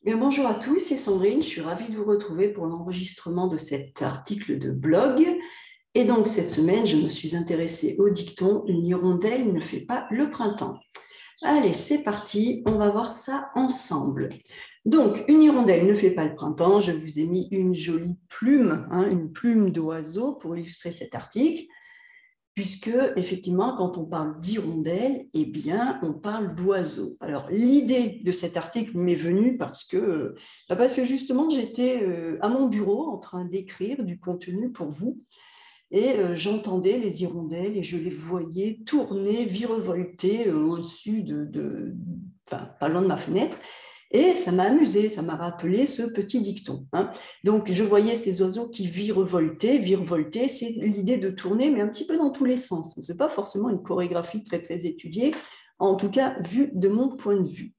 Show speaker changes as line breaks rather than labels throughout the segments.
Bien, bonjour à tous, c'est Sandrine, je suis ravie de vous retrouver pour l'enregistrement de cet article de blog. Et donc cette semaine, je me suis intéressée au dicton «Une hirondelle ne fait pas le printemps». Allez, c'est parti, on va voir ça ensemble. Donc, une hirondelle ne fait pas le printemps, je vous ai mis une jolie plume, une plume d'oiseau pour illustrer cet article. Puisque, effectivement, quand on parle d'hirondelle, eh bien, on parle d'oiseaux. Alors, l'idée de cet article m'est venue parce que justement, j'étais à mon bureau en train d'écrire du contenu pour vous et j'entendais les hirondelles et je les voyais tourner, virevolter au-dessus enfin, pas loin de ma fenêtre. Et ça m'a amusé, ça m'a rappelé ce petit dicton. Donc, je voyais ces oiseaux qui virevoltaient. Virevolter, c'est l'idée de tourner, mais un petit peu dans tous les sens. Ce n'est pas forcément une chorégraphie très, très étudiée, en tout cas, vue de mon point de vue.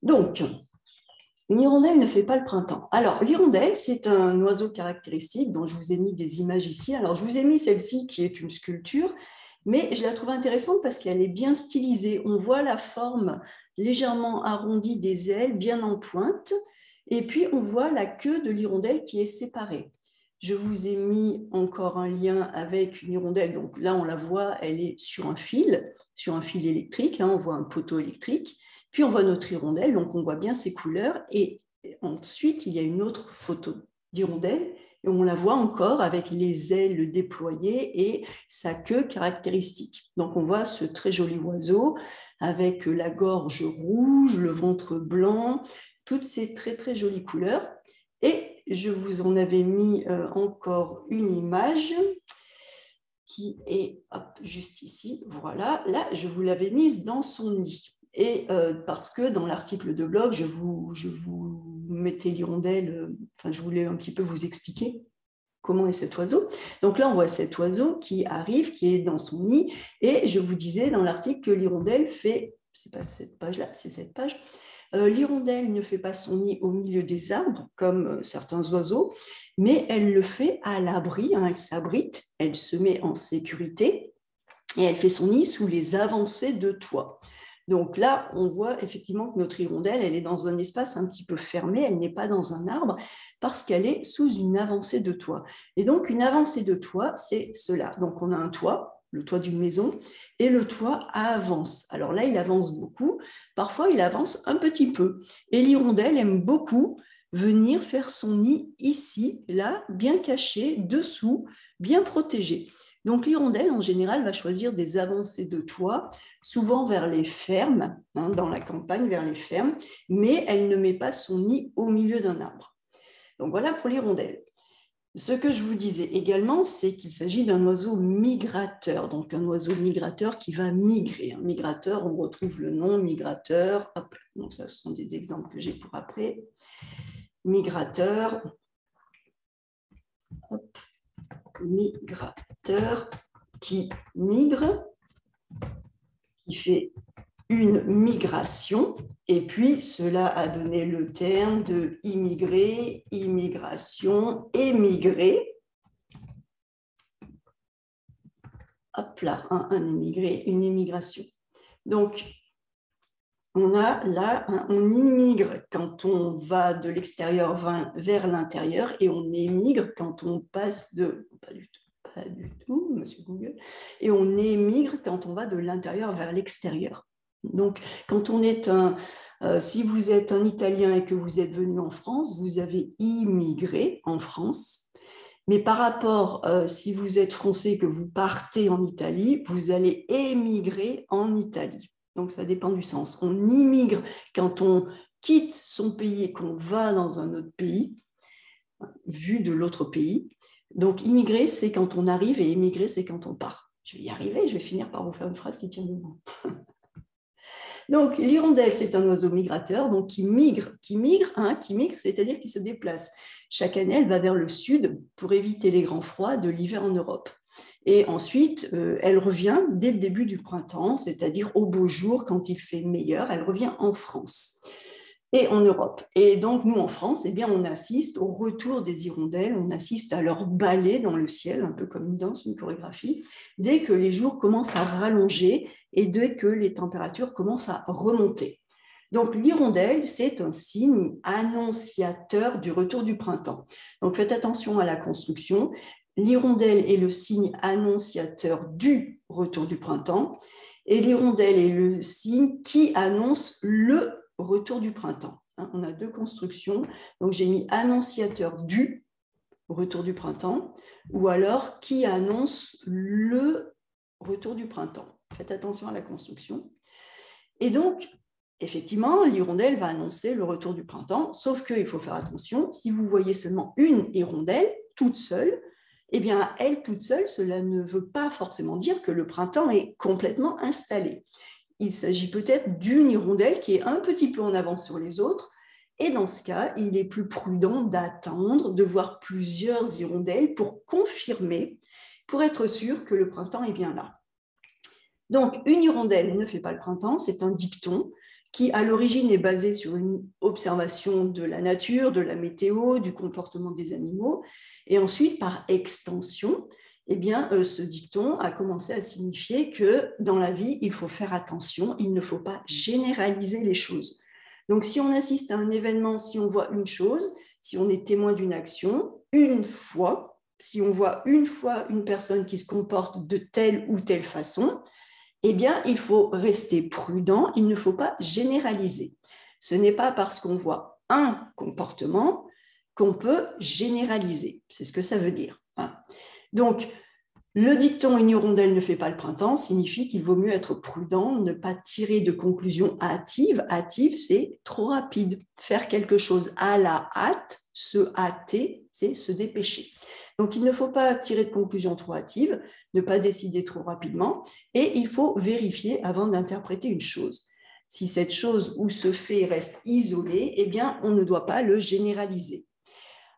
Donc, une hirondelle ne fait pas le printemps. Alors, l'hirondelle, c'est un oiseau caractéristique dont je vous ai mis des images ici. Alors, je vous ai mis celle-ci qui est une sculpture, mais je la trouve intéressante parce qu'elle est bien stylisée. On voit la forme légèrement arrondie des ailes, bien en pointe, et puis on voit la queue de l'hirondelle qui est séparée. Je vous ai mis encore un lien avec une hirondelle. Donc là, on la voit, elle est sur un fil électrique. On voit un poteau électrique. Puis on voit notre hirondelle, donc on voit bien ses couleurs. Et ensuite, il y a une autre photo d'hirondelle et on la voit encore avec les ailes déployées et sa queue caractéristique. Donc on voit ce très joli oiseau avec la gorge rouge, le ventre blanc, toutes ces très très jolies couleurs. Et je vous en avais mis encore une image qui est juste ici. Voilà, là je vous l'avais mise dans son nid. Et parce que dans l'article de blog, je vous mettais l'hirondelle, je voulais un petit peu vous expliquer comment est cet oiseau. Donc là, on voit cet oiseau qui arrive, qui est dans son nid, et je vous disais dans l'article que l'hirondelle fait, c'est pas cette page-là, c'est cette page, l'hirondelle ne fait pas son nid au milieu des arbres, comme certains oiseaux, mais elle le fait à l'abri, elle s'abrite, elle se met en sécurité, et elle fait son nid sous les avancées de toit. Donc là, on voit effectivement que notre hirondelle, elle est dans un espace un petit peu fermé, elle n'est pas dans un arbre parce qu'elle est sous une avancée de toit. Et donc, une avancée de toit, c'est cela. Donc, on a un toit, le toit d'une maison, et le toit avance. Alors là, il avance beaucoup. Parfois, il avance un petit peu. Et l'hirondelle aime beaucoup venir faire son nid ici, là, bien caché, dessous, bien protégé. Donc l'hirondelle, en général, va choisir des avancées de toit, souvent vers les fermes, dans la campagne, vers les fermes, mais elle ne met pas son nid au milieu d'un arbre. Donc voilà pour l'hirondelle. Ce que je vous disais également, c'est qu'il s'agit d'un oiseau migrateur, donc un oiseau migrateur qui va migrer. Un migrateur, on retrouve le nom migrateur. Hop, donc ça, ce sont des exemples que j'ai pour après. Migrateur. Hop. Migrateur qui migre, qui fait une migration, et puis cela a donné le terme de immigrer, immigration, émigrer. Hop là, un immigré, une immigration. Donc, on a là, on immigre quand on va de l'extérieur vers l'intérieur et on émigre quand on passe de... Pas du tout, monsieur Google. Et on émigre quand on va de l'intérieur vers l'extérieur. Donc, quand on est si vous êtes un Italien et que vous êtes venu en France, vous avez immigré en France. Mais par rapport, si vous êtes français et que vous partez en Italie, vous allez émigrer en Italie. Donc, ça dépend du sens. On immigre quand on quitte son pays et qu'on va dans un autre pays, vu de l'autre pays. Donc, immigrer, c'est quand on arrive et émigrer, c'est quand on part. Je vais y arriver, je vais finir par vous faire une phrase qui tient debout. Donc, l'hirondelle, c'est un oiseau migrateur, donc qui migre, c'est-à-dire qui se déplace. Chaque année, elle va vers le sud pour éviter les grands froids de l'hiver en Europe. Et ensuite, elle revient dès le début du printemps, c'est-à-dire au beau jour, quand il fait meilleur, elle revient en France et en Europe. Et donc, nous, en France, eh bien, on assiste au retour des hirondelles, on assiste à leur ballet dans le ciel, un peu comme une danse, une chorégraphie, dès que les jours commencent à rallonger et dès que les températures commencent à remonter. Donc, l'hirondelle, c'est un signe annonciateur du retour du printemps. Donc, faites attention à la construction. L'hirondelle est le signe annonciateur du retour du printemps et l'hirondelle est le signe qui annonce le retour du printemps. On a deux constructions. Donc, j'ai mis annonciateur du retour du printemps ou alors qui annonce le retour du printemps. Faites attention à la construction. Et donc, effectivement, l'hirondelle va annoncer le retour du printemps, sauf qu'il faut faire attention, si vous voyez seulement une hirondelle toute seule, eh bien, elle toute seule, cela ne veut pas forcément dire que le printemps est complètement installé. Il s'agit peut-être d'une hirondelle qui est un petit peu en avance sur les autres, et dans ce cas, il est plus prudent d'attendre, de voir plusieurs hirondelles pour confirmer, pour être sûr que le printemps est bien là. Donc, une hirondelle ne fait pas le printemps, c'est un dicton qui, à l'origine, est basé sur une observation de la nature, de la météo, du comportement des animaux. Et ensuite, par extension, eh bien, ce dicton a commencé à signifier que dans la vie, il faut faire attention, il ne faut pas généraliser les choses. Donc, si on assiste à un événement, si on voit une chose, si on est témoin d'une action, une fois, si on voit une fois une personne qui se comporte de telle ou telle façon, eh bien, il faut rester prudent, il ne faut pas généraliser. Ce n'est pas parce qu'on voit un comportement qu'on peut généraliser. C'est ce que ça veut dire. Donc, le dicton « une hirondelle ne fait pas le printemps » signifie qu'il vaut mieux être prudent, ne pas tirer de conclusions hâtives. Hâtive, c'est trop rapide. Faire quelque chose à la hâte, se hâter, c'est se dépêcher. Donc, il ne faut pas tirer de conclusions trop hâtives, ne pas décider trop rapidement, et il faut vérifier avant d'interpréter une chose. Si cette chose ou ce fait reste isolé, eh bien, on ne doit pas le généraliser.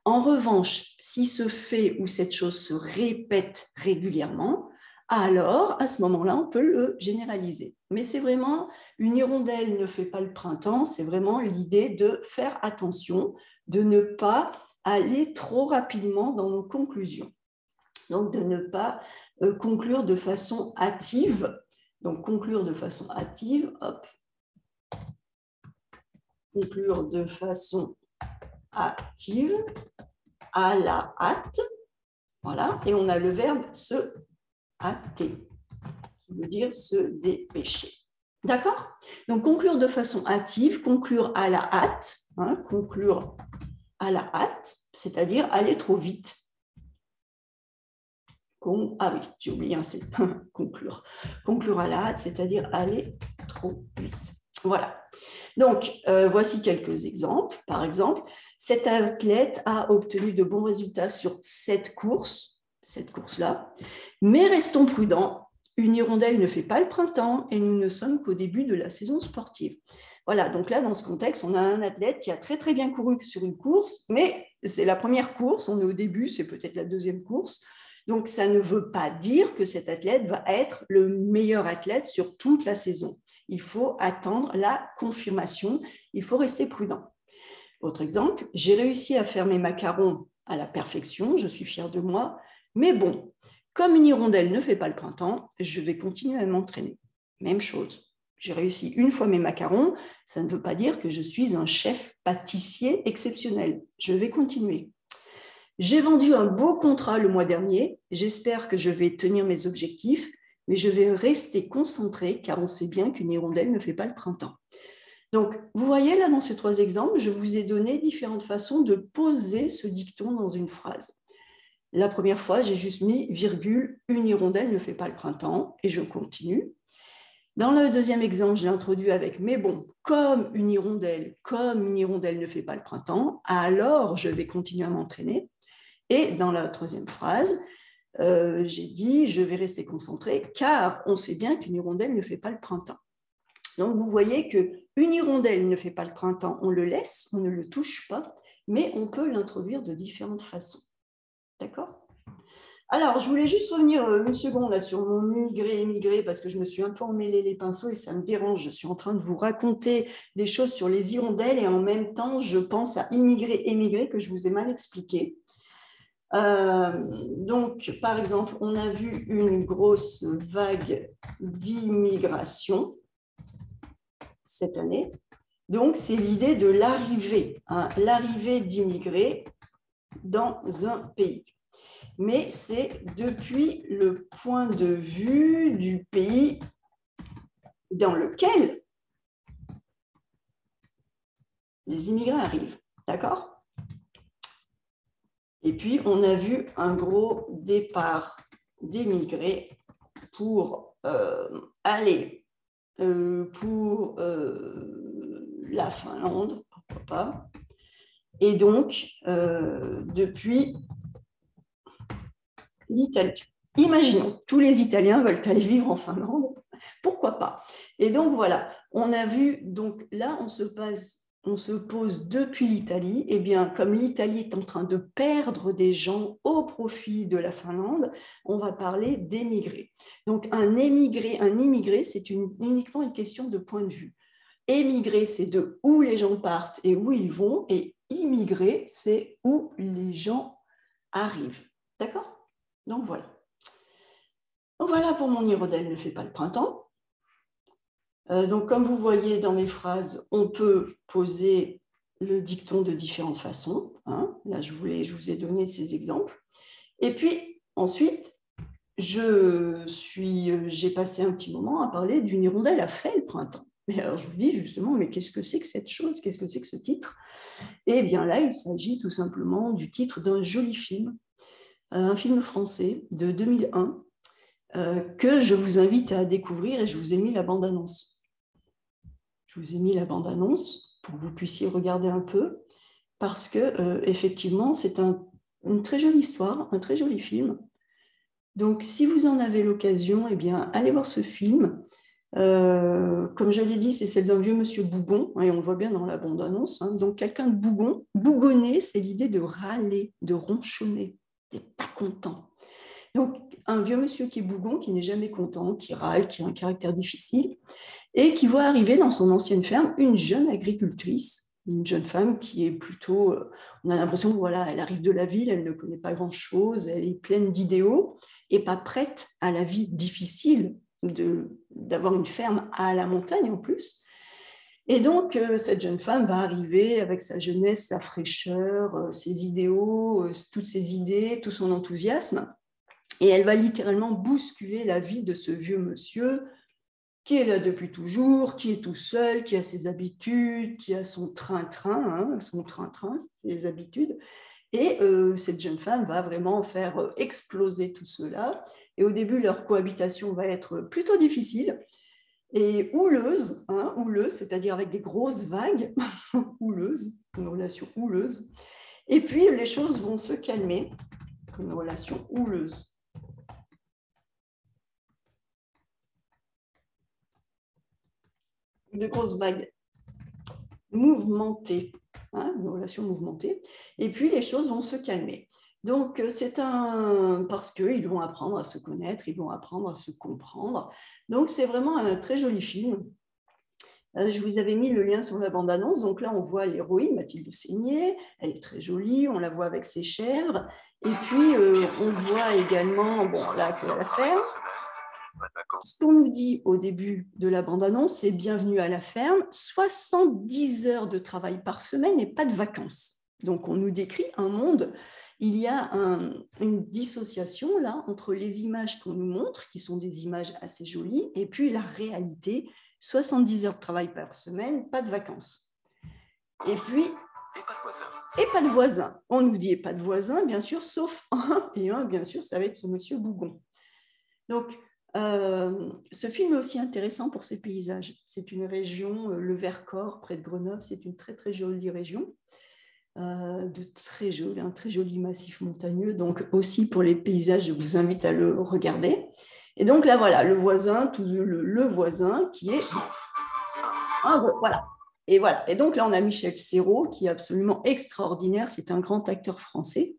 En revanche, si ce fait ou cette chose se répète régulièrement, alors, à ce moment-là, on peut le généraliser. Mais c'est vraiment, une hirondelle ne fait pas le printemps, c'est vraiment l'idée de faire attention, de ne pas aller trop rapidement dans nos conclusions. Donc, de ne pas conclure de façon hâtive. Donc, conclure de façon hâtive, hop. Conclure de façon hâtive, à la hâte. Voilà, et on a le verbe se hâter, qui veut dire se dépêcher. D'accord? Donc, conclure de façon hâtive, conclure à la hâte, conclure à la hâte, c'est-à-dire aller trop vite. Ah oui, j'ai oublié un C, conclure. Conclure à la hâte, c'est-à-dire aller trop vite. Voilà. Donc, voici quelques exemples. Par exemple, cet athlète a obtenu de bons résultats sur cette course-là, mais restons prudents. Une hirondelle ne fait pas le printemps et nous ne sommes qu'au début de la saison sportive. Voilà, donc là, dans ce contexte, on a un athlète qui a très, très bien couru sur une course, mais c'est la première course, on est au début, c'est peut-être la deuxième course. Donc, ça ne veut pas dire que cet athlète va être le meilleur athlète sur toute la saison. Il faut attendre la confirmation, il faut rester prudent. Autre exemple, j'ai réussi à faire mes macarons à la perfection, je suis fière de moi, mais bon, comme une hirondelle ne fait pas le printemps, je vais continuer à m'entraîner. Même chose, j'ai réussi une fois mes macarons, ça ne veut pas dire que je suis un chef pâtissier exceptionnel. Je vais continuer. J'ai vendu un beau contrat le mois dernier, j'espère que je vais tenir mes objectifs, mais je vais rester concentrée car on sait bien qu'une hirondelle ne fait pas le printemps. Donc, vous voyez là dans ces trois exemples, je vous ai donné différentes façons de poser ce dicton dans une phrase. La première fois, j'ai juste mis virgule, une hirondelle ne fait pas le printemps et je continue. Dans le deuxième exemple, je l'ai introduit avec mais bon, comme une hirondelle ne fait pas le printemps, alors je vais continuer à m'entraîner. Et dans la troisième phrase, j'ai dit je vais rester concentrée car on sait bien qu'une hirondelle ne fait pas le printemps. Donc, vous voyez qu'une hirondelle ne fait pas le printemps, on le laisse, on ne le touche pas, mais on peut l'introduire de différentes façons. D'accord? Alors, je voulais juste revenir une seconde là, sur mon immigré, parce que je me suis un peu emmêlé les pinceaux et ça me dérange. Je suis en train de vous raconter des choses sur les hirondelles et en même temps, je pense à émigré que je vous ai mal expliqué. Donc, par exemple, on a vu une grosse vague d'immigration cette année. Donc, c'est l'idée de l'arrivée, hein, l'arrivée d'immigrés dans un pays. Mais c'est depuis le point de vue du pays dans lequel les immigrés arrivent. D'accord? Et puis, on a vu un gros départ d'immigrés pour aller pour la Finlande, pourquoi pas. Et donc, depuis l'Italie. Imaginons, tous les Italiens veulent aller vivre en Finlande, pourquoi pas? Et donc, voilà, on a vu, donc là, on se pose depuis l'Italie, et bien, comme l'Italie est en train de perdre des gens au profit de la Finlande, on va parler d'émigrés. Donc, un immigré, c'est uniquement une question de point de vue. Émigrer, c'est de où les gens partent et où ils vont, et immigrer, c'est où les gens arrivent. D'accord? Donc, voilà. Donc, voilà pour mon hirondelle ne fait pas le printemps. Donc, comme vous voyez dans mes phrases, on peut poser le dicton de différentes façons. Hein. Là, je vous ai donné ces exemples. Et puis, ensuite, j'ai passé un petit moment à parler d'une hirondelle a fait le printemps. Mais alors, je vous dis justement, mais qu'est-ce que c'est que cette chose? Qu'est-ce que c'est que ce titre? Eh bien là, il s'agit tout simplement du titre d'un joli film, un film français de 2001, que je vous invite à découvrir, et je vous ai mis la bande-annonce. Je vous ai mis la bande-annonce pour que vous puissiez regarder un peu, parce que effectivement, c'est une très jolie histoire, un très joli film. Donc, si vous en avez l'occasion, eh bien, allez voir ce film. Comme je l'ai dit, c'est celle d'un vieux monsieur bougon, et on le voit bien dans la bande-annonce. Hein. Donc, quelqu'un de bougon, bougonner, c'est l'idée de râler, de ronchonner, t'es pas content. Donc, un vieux monsieur qui est bougon, qui n'est jamais content, qui râle, qui a un caractère difficile, et qui voit arriver dans son ancienne ferme une jeune agricultrice, une jeune femme qui est plutôt, on a l'impression que voilà, elle arrive de la ville, elle ne connaît pas grand-chose, elle est pleine d'idéaux et pas prête à la vie difficile d'avoir une ferme à la montagne en plus. Et donc, cette jeune femme va arriver avec sa jeunesse, sa fraîcheur, ses idéaux, toutes ses idées, tout son enthousiasme, et elle va littéralement bousculer la vie de ce vieux monsieur qui est là depuis toujours, qui est tout seul, qui a ses habitudes, qui a son train-train, hein, ses habitudes. Et cette jeune femme va vraiment faire exploser tout cela. Et au début, leur cohabitation va être plutôt difficile et houleuse, hein, houleuse, c'est-à-dire avec des grosses vagues, houleuse, une relation houleuse. Et puis, les choses vont se calmer, une relation houleuse. De grosses vagues mouvementées, hein, une relation mouvementée, et puis les choses vont se calmer. Donc, parce qu'ils vont apprendre à se connaître, ils vont apprendre à se comprendre. Donc, c'est vraiment un très joli film. Je vous avais mis le lien sur la bande-annonce. Donc là, on voit l'héroïne, Mathilde Seigné. Elle est très jolie, on la voit avec ses chèvres. Et puis, on voit également, bon, là, c'est à la ferme. Ce qu'on nous dit au début de la bande-annonce, c'est bienvenue à la ferme, 70 heures de travail par semaine et pas de vacances. Donc, on nous décrit un monde. Il y a une dissociation là entre les images qu'on nous montre, qui sont des images assez jolies, et puis la réalité, 70 heures de travail par semaine, pas de vacances. Et puis, et pas de voisins. On nous dit et pas de voisins, bien sûr, sauf un, bien sûr, ça va être ce monsieur Bougon. Donc, ce film est aussi intéressant pour ses paysages. C'est une région, le Vercors, près de Grenoble, c'est une très très jolie région, un très joli massif montagneux. Donc aussi pour les paysages, je vous invite à le regarder. Et donc là voilà, le voisin qui est voilà. Et voilà. Et donc là on a Michel Serrault qui est absolument extraordinaire. C'est un grand acteur français.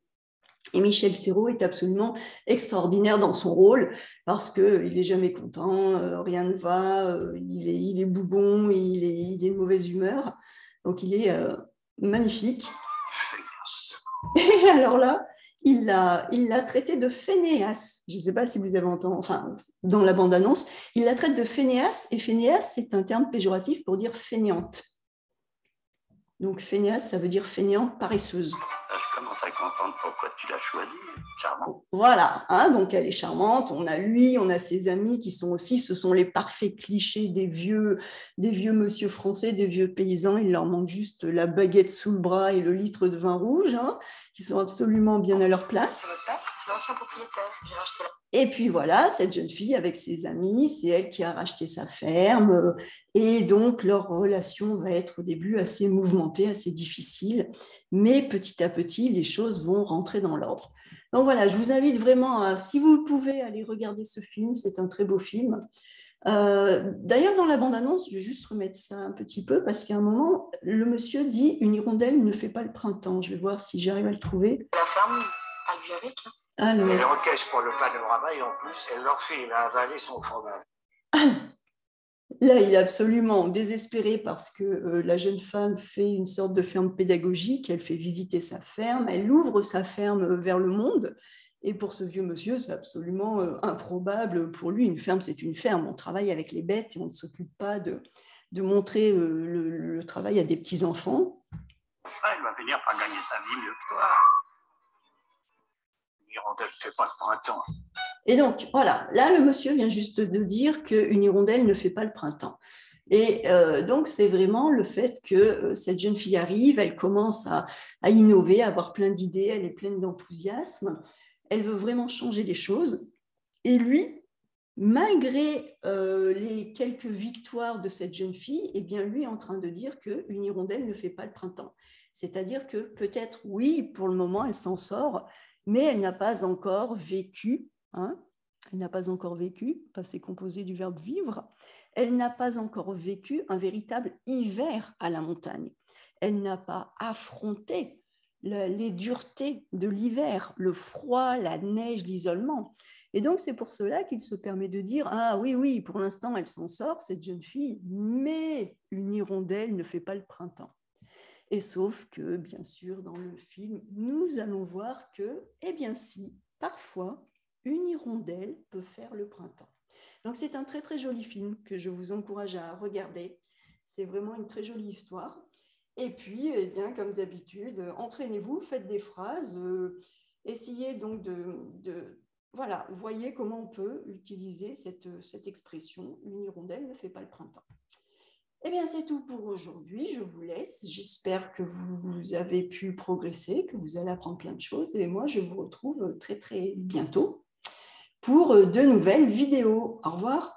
Et Michel Serrault est absolument extraordinaire dans son rôle parce qu'il n'est jamais content, rien ne va, il est bougon, il est de mauvaise humeur. Donc, il est magnifique. Et alors là, il l'a traité de fainéas. Je ne sais pas si vous avez entendu, enfin, dans la bande-annonce, il la traite de fainéas. Et fainéas, c'est un terme péjoratif pour dire fainéante. Donc, fainéante, ça veut dire fainéante, paresseuse.
Je commence à comprendre pourquoi tu l'as choisie. Charmant.
Voilà, hein, donc elle est charmante. On a lui, on a ses amis qui sont aussi, ce sont les parfaits clichés des vieux monsieur français, des vieux paysans. Il leur manque juste la baguette sous le bras et le litre de vin rouge, hein, qui sont absolument bien à leur place.
C'est l'ancien propriétaire. J'ai racheté la...
Et puis voilà, cette jeune fille avec ses amis, c'est elle qui a racheté sa ferme. Et donc, leur relation va être au début assez mouvementée, assez difficile. Mais petit à petit, les choses vont rentrer dans l'ordre. Donc voilà, je vous invite vraiment, si vous le pouvez, aller regarder ce film. C'est un très beau film. D'ailleurs, dans la bande-annonce, je vais juste remettre ça un petit peu parce qu'à un moment, le monsieur dit « Une hirondelle ne fait pas le printemps ». Je vais voir si j'arrive à le trouver.
La ferme, elle vit avec.
Alors...
Elle recaisse pour le panorama et en plus, elle leur fait avaler son fromage.
Là, il est absolument désespéré parce que la jeune femme fait une sorte de ferme pédagogique, elle fait visiter sa ferme, elle ouvre sa ferme vers le monde. Et pour ce vieux monsieur, c'est absolument improbable. Pour lui, une ferme, c'est une ferme. On travaille avec les bêtes et on ne s'occupe pas de montrer le travail à des petits-enfants.
Elle va finir par gagner sa vie mieux que toi. L'hirondelle ne fait pas le printemps.
Et donc, voilà, là, le monsieur vient juste de dire qu'une hirondelle ne fait pas le printemps. Et donc, c'est vraiment le fait que cette jeune fille arrive, elle commence à innover, à avoir plein d'idées, elle est pleine d'enthousiasme, elle veut vraiment changer les choses. Et lui, malgré les quelques victoires de cette jeune fille, eh bien, lui est en train de dire qu'une hirondelle ne fait pas le printemps. C'est-à-dire que peut-être, oui, pour le moment, elle s'en sort, mais elle n'a pas encore vécu, hein, elle n'a pas encore vécu, passé composé du verbe vivre, elle n'a pas encore vécu un véritable hiver à la montagne. Elle n'a pas affronté les duretés de l'hiver, le froid, la neige, l'isolement. Et donc, c'est pour cela qu'il se permet de dire « Ah oui, oui, pour l'instant, elle s'en sort, cette jeune fille, mais une hirondelle ne fait pas le printemps. » Et sauf que, bien sûr, dans le film, nous allons voir que, eh bien si, parfois, une hirondelle peut faire le printemps. Donc, c'est un très, très joli film que je vous encourage à regarder. C'est vraiment une très jolie histoire. Et puis, eh bien, comme d'habitude, entraînez-vous, faites des phrases, essayez donc voilà, voyez comment on peut utiliser cette expression « une hirondelle ne fait pas le printemps ». Eh bien, c'est tout pour aujourd'hui. Je vous laisse. J'espère que vous avez pu progresser, que vous allez apprendre plein de choses. Et moi, je vous retrouve très, très bientôt pour de nouvelles vidéos. Au revoir.